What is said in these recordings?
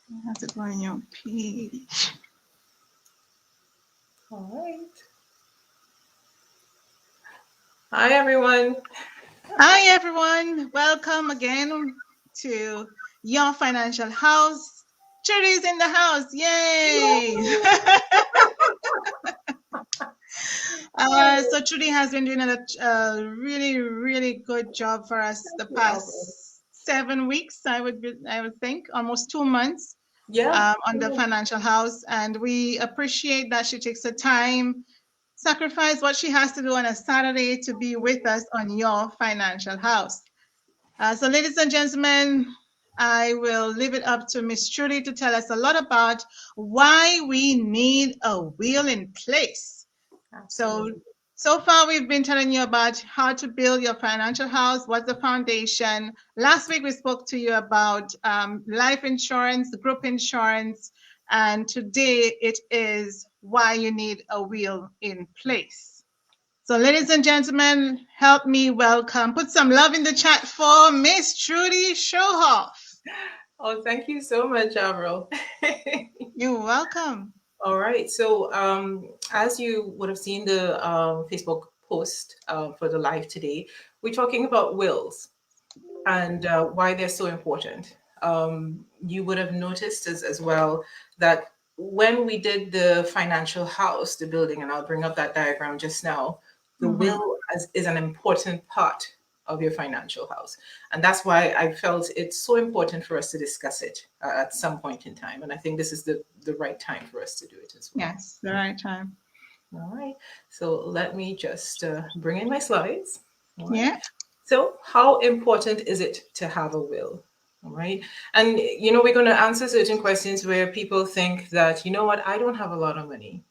You have to go on your page. All right. Hi, everyone. Hi, everyone. Welcome again to Your Financial House. Trudy's in the house. Yay! So Trudy has been doing a really, really good job for us the Yeah. past 7 weeks. I would think almost 2 months Yeah. on the financial house, and we appreciate that she takes the time, sacrifice what she has to do on a Saturday to be with us on Your Financial House. So, ladies and gentlemen, I will leave it up to Miss Trudy to tell us a lot about why we need a wheel in place. So, Absolutely. so far we've been telling you about how to build your financial house, what's the foundation. Last week we spoke to you about life insurance, group insurance, and today it is why you need a wheel in place. So, ladies and gentlemen, help me welcome, put some love in the chat for Miss Trudy Showhoff. Oh, thank you so much, Avril. You're welcome. All right. So, as you would have seen the Facebook post for the live today, we're talking about wills and why they're so important. You would have noticed as well that when we did the financial house, the building, and I'll bring up that diagram just now, the Mm-hmm. will is an important part of your financial house. And that's why I felt it's so important for us to discuss it at some point in time. And I think this is the right time for us to do it as well. Yes, the right time. All right. So let me just bring in my slides. All right. Yeah. So, how important is it to have a will? All right. And, we're going to answer certain questions where people think that, you know what, I don't have a lot of money.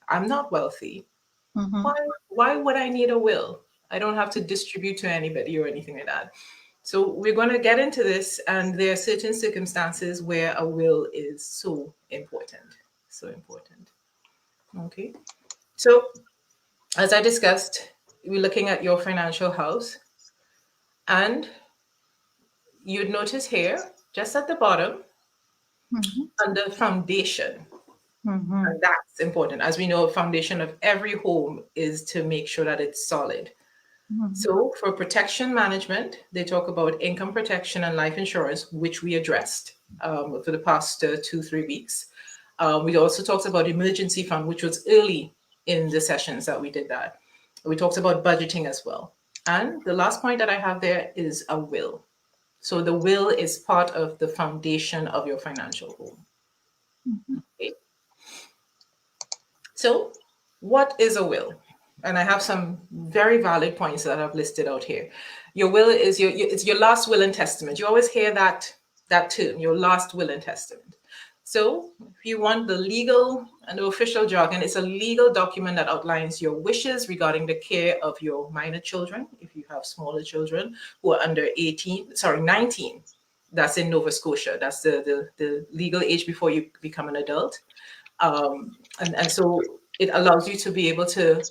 I'm not wealthy. Mm-hmm. Why, why would I need a will? I don't have to distribute to anybody or anything like that. So, we're going to get into this, and there are certain circumstances where a will is so important. So important. Okay. So, as I discussed, we're looking at your financial house, and you'd notice here, just at the bottom, Mm-hmm. under foundation. Mm-hmm. And that's important. As we know, foundation of every home is to make sure that it's solid. Mm-hmm. So for protection management, they talk about income protection and life insurance, which we addressed for the past 2, 3 weeks. We also talked about emergency fund, which was early in the sessions that we did that. We talked about budgeting as well. And the last point that I have there is a will. So the will is part of the foundation of your financial home. Okay. So, what is a will? And I have some very valid points that I've listed out here. Your will is it's your last will and testament. You always hear that term, your last will and testament. So, if you want the legal and the official jargon, it's a legal document that outlines your wishes regarding the care of your minor children, if you have smaller children who are under 18, sorry, 19. That's in Nova Scotia. That's the legal age before you become an adult. And so it allows you to be able to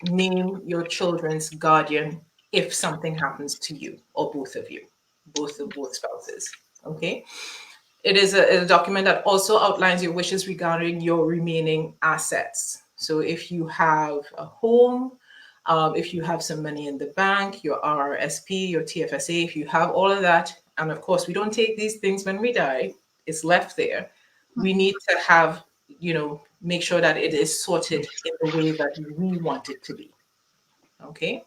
name your children's guardian if something happens to you or both of you, both spouses. Okay. It is a document that also outlines your wishes regarding your remaining assets. So if you have a home, if you have some money in the bank, your RRSP, your TFSA, if you have all of that, and of course we don't take these things when we die, it's left there. We need to have, make sure that it is sorted in the way that we want it to be. Okay.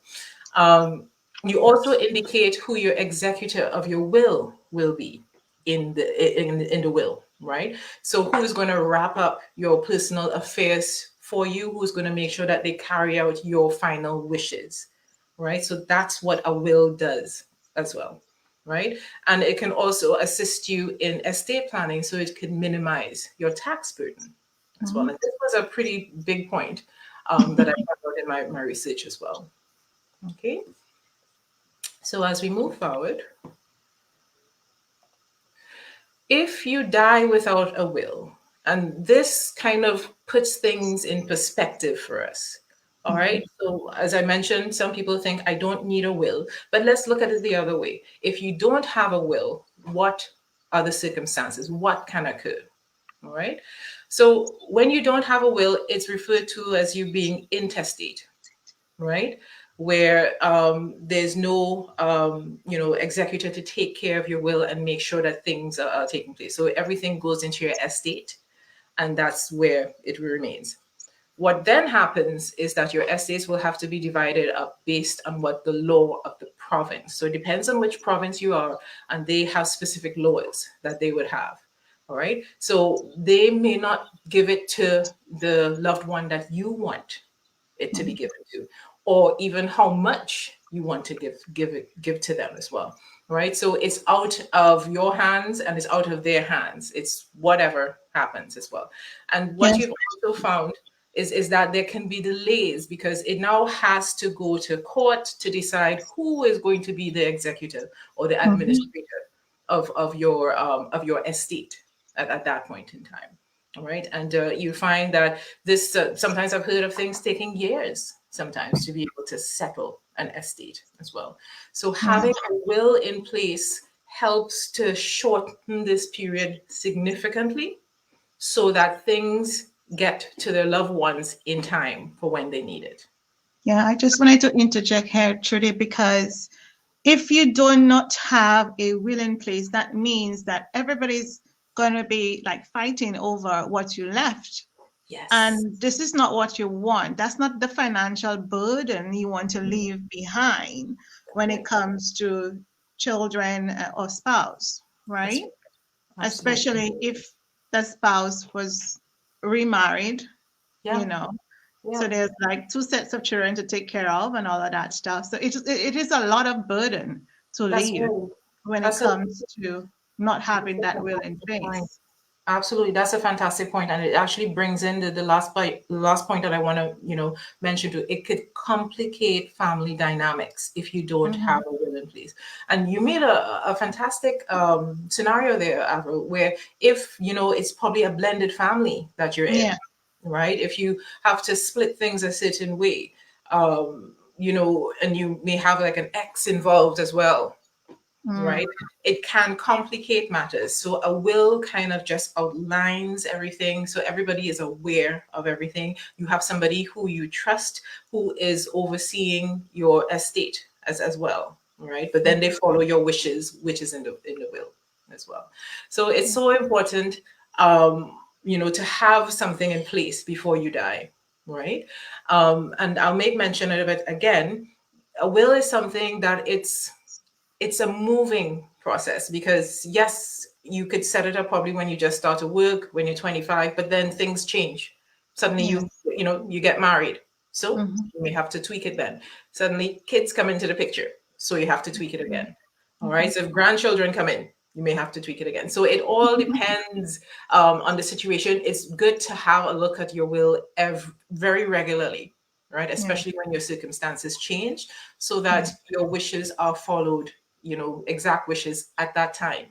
Um, you also indicate who your executor of your will be in the will, right? So who's going to wrap up your personal affairs for you? Who's going to make sure that they carry out your final wishes, right? So that's what a will does as well, right? And it can also assist you in estate planning, so it can minimize your tax burden as well. Mm-hmm. And this was a pretty big point that I found out in my research as well. Okay. So as we move forward, if you die without a will, and this kind of puts things in perspective for us. All right. So as I mentioned, some people think I don't need a will, but let's look at it the other way. If you don't have a will, what other circumstances, what can occur. All right. So when you don't have a will, it's referred to as you being intestate, right? Where there's no, executor to take care of your will and make sure that things are taking place. So everything goes into your estate, and that's where it remains. What then happens is that your estates will have to be divided up based on what the law of the province. So it depends on which province you are, and they have specific laws that they would have. All right. So they may not give it to the loved one that you want it to be given to, or even how much you want to give to them as well. Right. So it's out of your hands and it's out of their hands. It's whatever happens as well. And what Yes. you've also found is that there can be delays because it now has to go to court to decide who is going to be the executor or the administrator of your estate at that point in time. All right. And you find that this sometimes I've heard of things taking years sometimes to be able to settle an estate as well. So having a will in place helps to shorten this period significantly so that things get to their loved ones in time for when they need it. Yeah, I just wanted to interject here, Trudy, because if you do not have a will in place, that means that everybody's going to be like fighting over what you left. Yes. And this is not what you want. That's not the financial burden you want to leave behind when it comes to children or spouse, right? Especially if the spouse was remarried, you know. Yeah. So there's like 2 sets of children to take care of and all of that stuff. So it is a lot of burden to leave when it comes to not having that will in place. Absolutely, that's a fantastic point, and it actually brings in the last point that I want to mention too. It could complicate family dynamics if you don't have a will in place. And you made a fantastic scenario there, Avril, where if it's probably a blended family that you're in, right? If you have to split things a certain way, and you may have like an ex involved as well. Right? It can complicate matters. So a will kind of just outlines everything. So everybody is aware of everything. You have somebody who you trust who is overseeing your estate as well. Right? But then they follow your wishes, which is in the will as well. So it's so important to have something in place before you die. Right? And I'll make mention of it again. A will is something that it's a moving process because yes, you could set it up probably when you just start to work, when you're 25, but then things change. Suddenly you get married. So you may have to tweak it then. Suddenly kids come into the picture. So you have to tweak it again. All right. So if grandchildren come in, you may have to tweak it again. So it all depends on the situation. It's good to have a look at your will very regularly, right? Especially when your circumstances change so that your wishes are followed, exact wishes at that time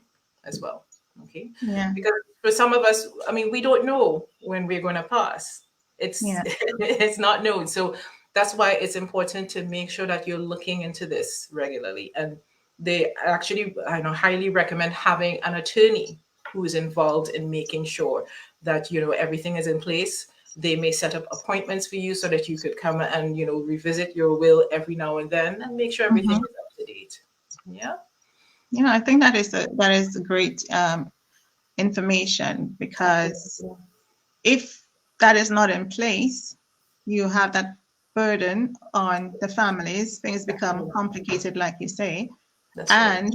as well. Okay. Yeah. Because for some of us, I mean, we don't know when we're going to pass. It's it's not known. So that's why it's important to make sure that you're looking into this regularly. And they actually, highly recommend having an attorney who is involved in making sure that, everything is in place. They may set up appointments for you so that you could come and, revisit your will every now and then and make sure everything is up to date. Yeah. I think that is great information because if that is not in place, you have that burden on the families. Things become complicated, like you say. And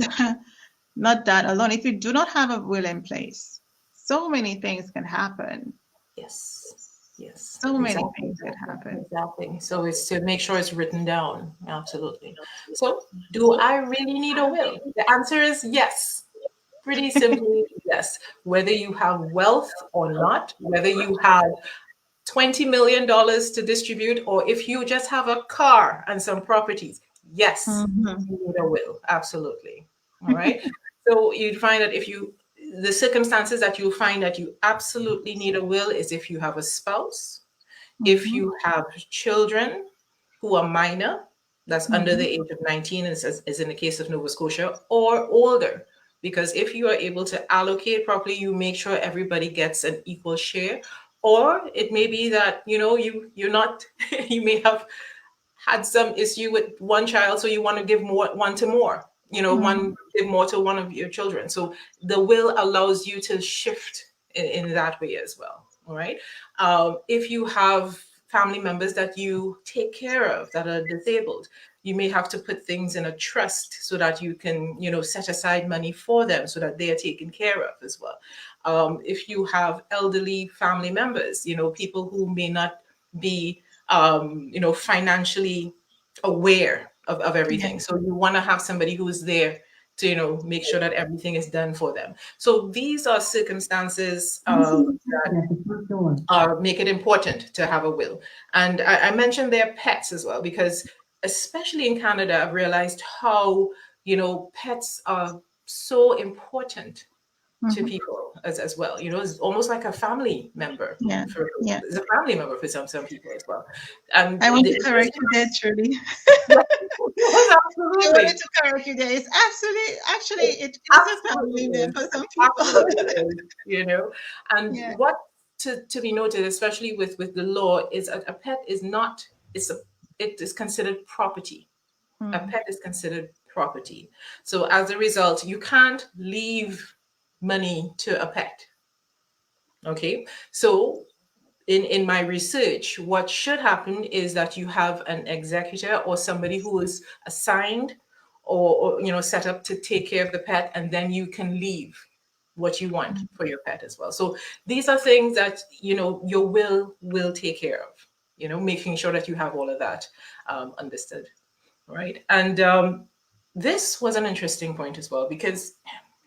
not that alone. If you do not have a will in place, so many things can happen. Yes. So many things can happen. Exactly. So it's to make sure it's written down. Absolutely. So do I really need a will? The answer is yes. Pretty simply, yes. Whether you have wealth or not, whether you have $20 million to distribute, or if you just have a car and some properties, yes, you need a will. Absolutely. All right. So you'd find that the circumstances that you'll find that you absolutely need a will is if you have a spouse, if you have children who are minor, that's under the age of 19, as in the case of Nova Scotia, or older, because if you are able to allocate properly, you make sure everybody gets an equal share. Or it may be that, you're not, you may have had some issue with one child, so you want to give one to more, Mhm. one give more to one of your children. So the will allows you to shift in that way as well. All right. If you have family members that you take care of that are disabled, you may have to put things in a trust so that you can, set aside money for them so that they are taken care of as well. If you have elderly family members, people who may not be financially aware of Yeah. everything. So you want to have somebody who is there to, make sure that everything is done for them. So these are circumstances that make it important to have a will. And I mentioned their pets as well, because especially in Canada, I've realized how, pets are so important to Mhm. people as well. It's almost like a family member Yeah. for Yeah. it's a family member for some people as well. And I want to correct you there, Trudy. yes, I wanted absolutely. to correct you there. It's actually, It it is a absolutely family is. name for some people. Absolutely is. And Yeah. what to be noted, especially with the law, is a pet is not, it is considered property. A Mhm. pet is considered property. So as a result, you can't leave money to a pet. Okay. So in my research, what should happen is that you have an executor or somebody who is assigned or set up to take care of the pet, and then you can leave what you want for your pet as well. So these are things that your will take care of, making sure that you have all of that understood. Right. And this was an interesting point as well, because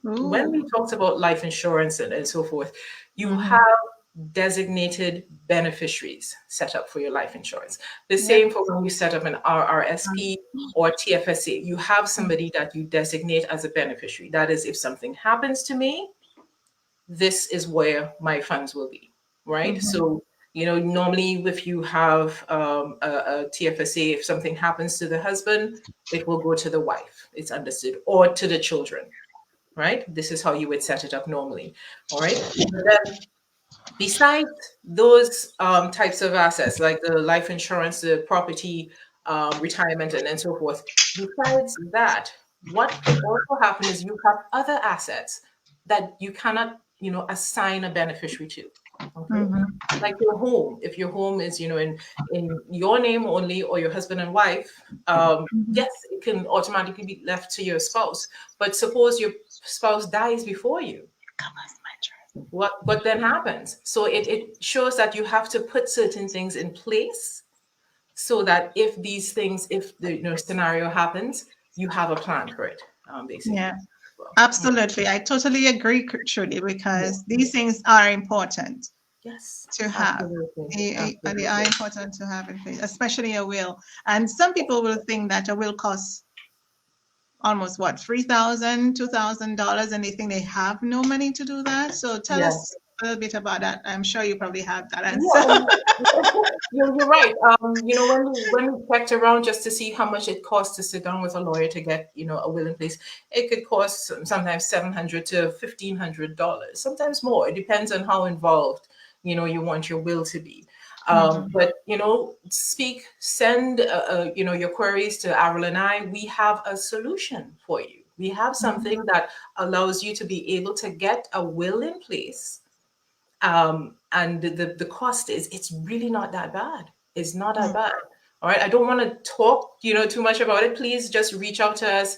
when we Ooh. talked about life insurance and so forth, you have Mhm. designated beneficiaries set up for your life insurance. The Yep. same for when you set up an RRSP or TFSA. You have somebody that you designate as a beneficiary. That is, if something happens to me, this is where my funds will be, right? Mhm. So, normally if you have a TFSA, if something happens to the husband, it will go to the wife, it's understood, or to the children, right? This is how you would set it up normally. All right. But then besides those types of assets, like the life insurance, the property, retirement, and so forth, besides that, what could also happen is you have other assets that you cannot, assign a beneficiary to. Okay. Mhm. Like your home, if your home is, in your name only, or your husband and wife, Mhm. yes, it can automatically be left to your spouse. But suppose your spouse dies before you, Come on, my turn. what then happens? So it shows that you have to put certain things in place so that if the scenario happens, you have a plan for it, Yeah. basically. Well, Absolutely. I totally agree, Trudy, yeah. because these things are important Yes, to have. absolutely, They are absolutely. important to have in place, especially a will. And some people will think that a will costs almost what, $3,000, $2,000, and they think they have no money to do that. So tell Yeah. us a little bit about that. I'm sure you probably have that answer. Yeah, you're right. When we checked around just to see how much it costs to sit down with a lawyer to get, a will in place, it could cost sometimes $700 to $1,500, sometimes more. It depends on how involved, you want your will to be. Mhm. But send your queries to Avril and I. We have a solution for you. We have something that allows you to be able to get a will in place, and the cost is, it's really not that bad. It's not that Mhm. bad. All right. I don't want to talk, too much about it. Please just reach out to us.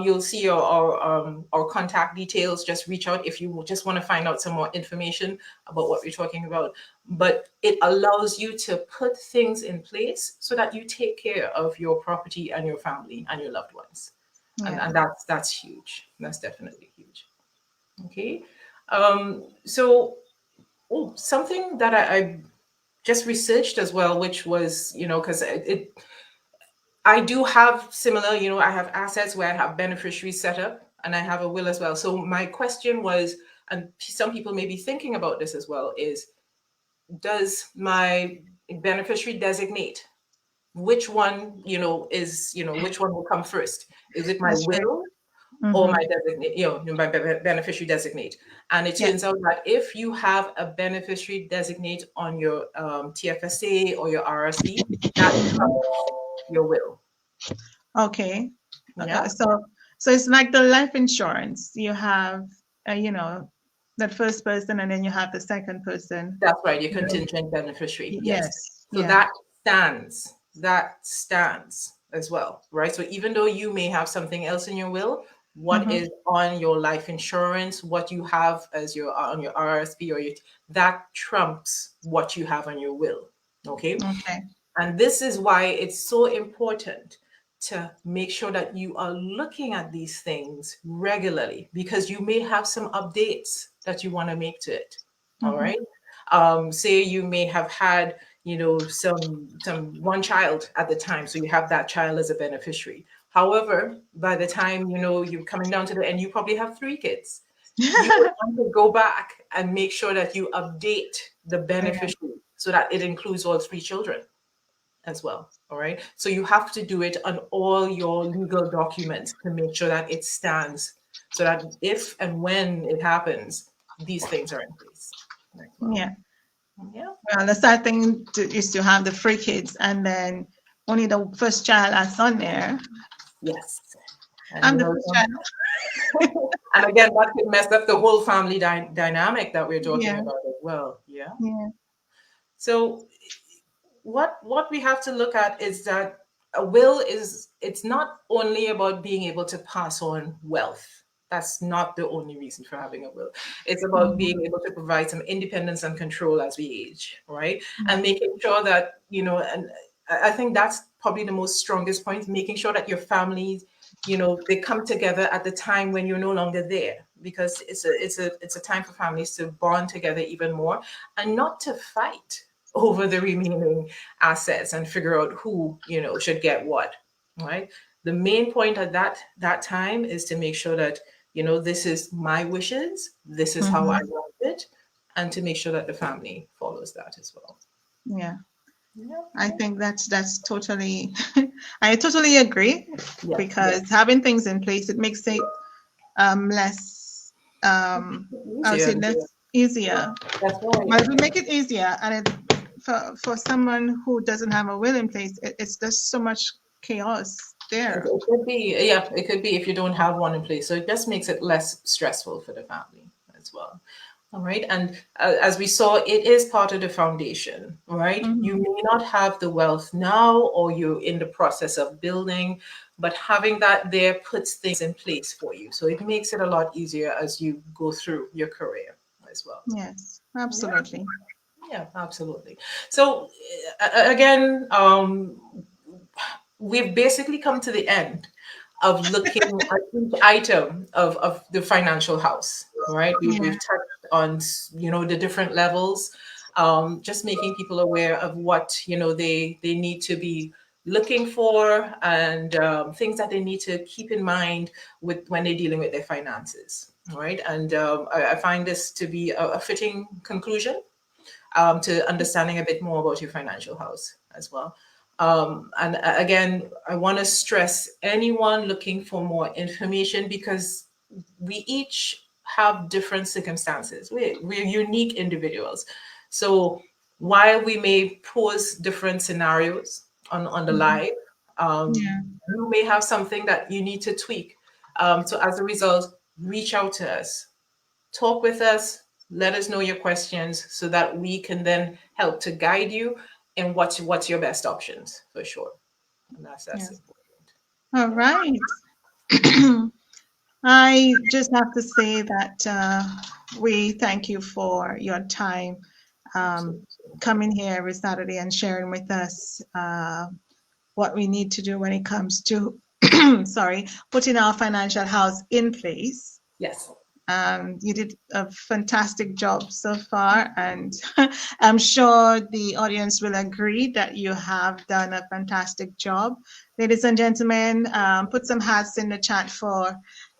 You'll see our contact details. Just reach out if you just want to find out some more information about what we're talking about. But it allows you to put things in place so that you take care of your property and your family and your loved ones. And, Yeah. and that's huge. That's definitely huge. Okay. So something that I just researched as well, which was, because I do have similar, I have assets where I have beneficiaries set up, and I have a will as well. So my question was, and some people may be thinking about this as well, is, does my beneficiary designate which one, which one will come first? Is it my That's right. will, or my Mm-hmm. designate, my beneficiary designate. And it Yeah. turns out that if you have a beneficiary designate on your TFSA or your RSP, that trumps your will. Okay. Yeah, So it's like the life insurance. You have, you know, that first person, and then you have the second person. that's right. Your You know, contingent beneficiary. Yes. yes. So Yeah. that stands as well, right? So even though you may have something else in your will, what Mm-hmm. is on your life insurance, what you have as your on your RSP or your, that trumps what you have on your will. Okay. Okay. And this is why it's so important to make sure that you are looking at these things regularly, because you may have some updates that you want to make to it. All Mm-hmm. right. Say you may have had, some one child at the time, so you have that child as a beneficiary. However, by the time you're coming down to the end, you probably have three kids. You would want to go back and make sure that you update the Yeah. beneficiary so that it includes all three children as well. All right. So you have to do it on all your legal documents to make sure that it stands, so that if and when it happens, these things are in place as well. Yeah. Yeah. Well, the sad thing is to have the three kids, and then only the first child that's on there. Yes. And I'm the first child. and again, that could mess up the whole family dynamic that we're talking Yeah. about as well. Yeah. Yeah. So what we have to look at is that a will is, it's not only about being able to pass on wealth. That's not the only reason for having a will. It's about Mm-hmm. being able to provide some independence and control as we age, right? Yeah. And making sure that, and I think that's probably the most strongest point, making sure that your families, they come together at the time when you're no longer there, because it's a time for families to bond together even more, and not to fight over the remaining assets and figure out who should get what, right? The main point at that time is to make sure that this is my wishes, this is how I Mm-hmm. want it, and to make sure that the family follows that as well. Yeah. Yeah. I think that's totally, I totally agree, Yeah. because having things in place, it makes it less, I would Easier. say less easier. That's right. Well, it will make it easier, and for someone who doesn't have a will in place, it's just so much chaos there. It could be, yeah, it could be if you don't have one in place. So it just makes it less stressful for the family as well. All right. And as we saw, it is part of the foundation, right? You Mm-hmm. may not have the wealth now, or you're in the process of building, but having that there puts things in place for you. So it makes it a lot easier as you go through your career as well. Yes, Yeah. absolutely. Yeah, absolutely. So again, we've basically come to the end of looking at each item of the financial house, right? Yeah. We've touched on, the different levels, just making people aware of what, they need to be looking for, and things that they need to keep in mind with when they're dealing with their finances, right? And I find this to be a fitting conclusion to understanding a bit more about your financial house as well. And again, I want to stress anyone looking for more information, because we each have different circumstances. We're unique individuals. So while we may pose different scenarios on the Mhm. live, Yeah. you may have something that you need to tweak. So as a result, reach out to us, talk with us, let us know your questions so that we can then help to guide you in what's your best options for sure. And that's Yes. important. All Yeah. right. I just have to say that we thank you for your time um, Absolutely. coming here every Saturday and sharing with us what we need to do when it comes to, sorry, putting our financial house in place. Yes. You did a fantastic job so far, and I'm sure the audience will agree that you have done a fantastic job. Ladies and gentlemen, put some hearts in the chat for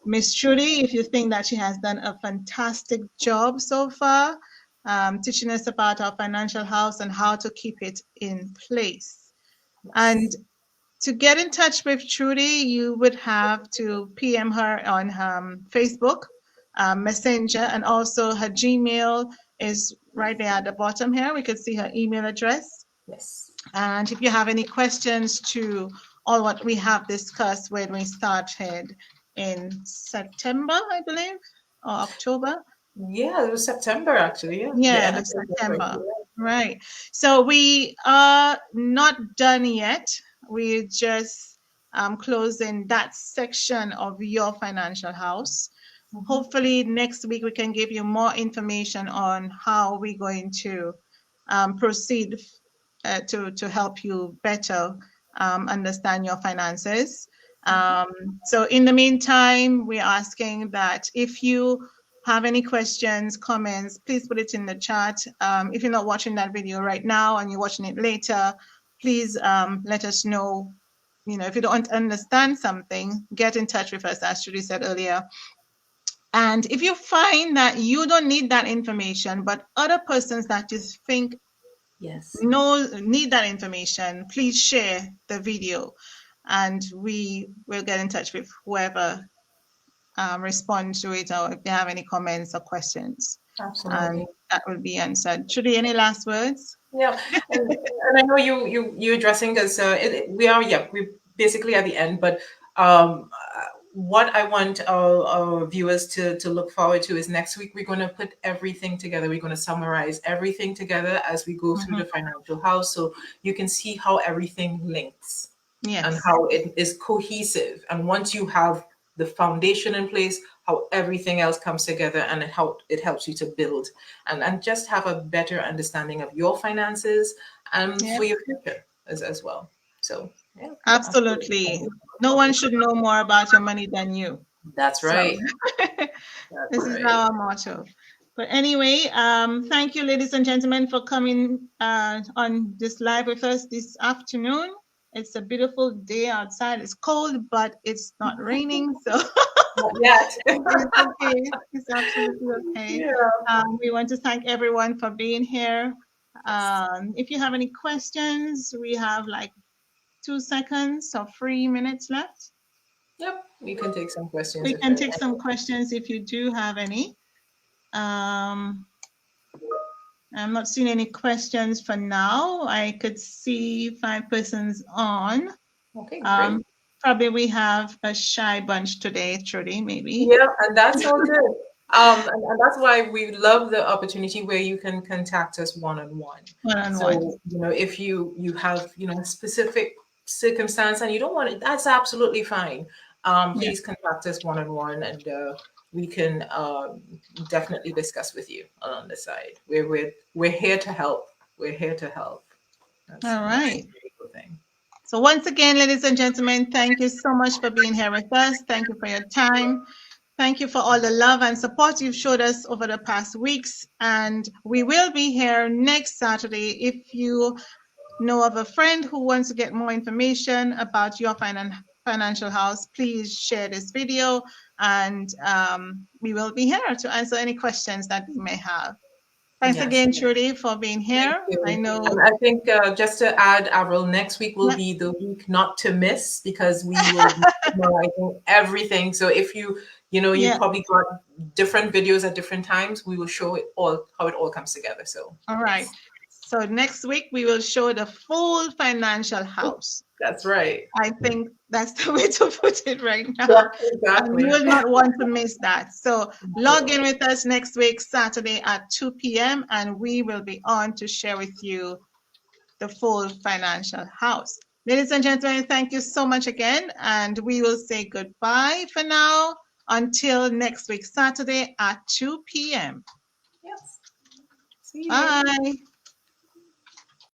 Miss Trudy if you think that she has done a fantastic job so far, teaching us about our financial house and how to keep it in place. Yes. And To get in touch with Trudy, you would have to PM her on Facebook, Messenger, and also her Gmail is right there at the bottom here. We could see her email address. Yes. And if you have any questions to all what we have discussed when we started in September, I believe, or October. Yeah, it was September actually. Yeah, the Yeah, end of September. Right. So we are not done yet. We're just closing that section of your financial house. Hopefully next week we can give you more information on how we're going to proceed to help you better understand your finances. So in the meantime, we're asking that if you have any questions, comments, please put it in the chat. If you're not watching that video right now and you're watching it later, please let us know. You know, if you don't understand something, get in touch with us, as Judy said earlier. And if you find that you don't need that information, but other persons that you think need that information, please share the video and we will get in touch with whoever responds to it, or if they have any comments or questions. Absolutely. And that will be answered. Trudy, any last words? Yeah, and I know you're addressing because we're basically at the end, but what I want our viewers to look forward to is next week we're going to put everything together. We're going to summarize everything together as we go through the financial house, so you can see how everything links and how it is cohesive. And once you have the foundation in place, how everything else comes together, and it helps you to build and just have a better understanding of your finances and for your future as well. So yeah, absolutely. No one should know more about your money than you. That's right. This is our motto. But anyway, thank you, ladies and gentlemen, for coming on this live with us this afternoon. It's a beautiful day outside. It's cold, but it's not raining, so not yet. It's okay. It's absolutely okay. Yeah. We want to thank everyone for being here. If you have any questions, we have like 2 seconds or 3 minutes left. Yep, we can take some questions. We can take some questions if you do have any. I'm not seeing any questions for now. I could see 5 persons on. Okay, great. Probably we have a shy bunch today, Trudy, maybe. Yeah, and that's all good. And that's why we love the opportunity where you can contact us one-on-one. So, you know, if you have, you know, specific circumstance and you don't want it, that's absolutely fine. Please contact us one-on-one, and we can definitely discuss with you on the side. We're here to help. We're here to help. That's all right. a very good thing. So once again, ladies and gentlemen, thank you so much for being here with us. Thank you for your time. Thank you for all the love and support you've showed us over the past weeks. And we will be here next Saturday. If you know of a friend who wants to get more information about your financial house, please share this video, and we will be here to answer any questions that you may have. Thanks again, Trudy, for being here. I know. I think just to add, Avril, next week will be the week not to miss, because we will be summarizing everything. So if you probably got different videos at different times, we will show it all, how it all comes together. So all right. So next week we will show the full financial house. That's right. I think that's the way to put it right now. Yeah, exactly. And you will not want to miss that. So log in with us next week, Saturday at 2 p.m. and we will be on to share with you the full financial house. Ladies and gentlemen, thank you so much again. And we will say goodbye for now until next week, Saturday at 2 p.m. Yes. See you. Bye.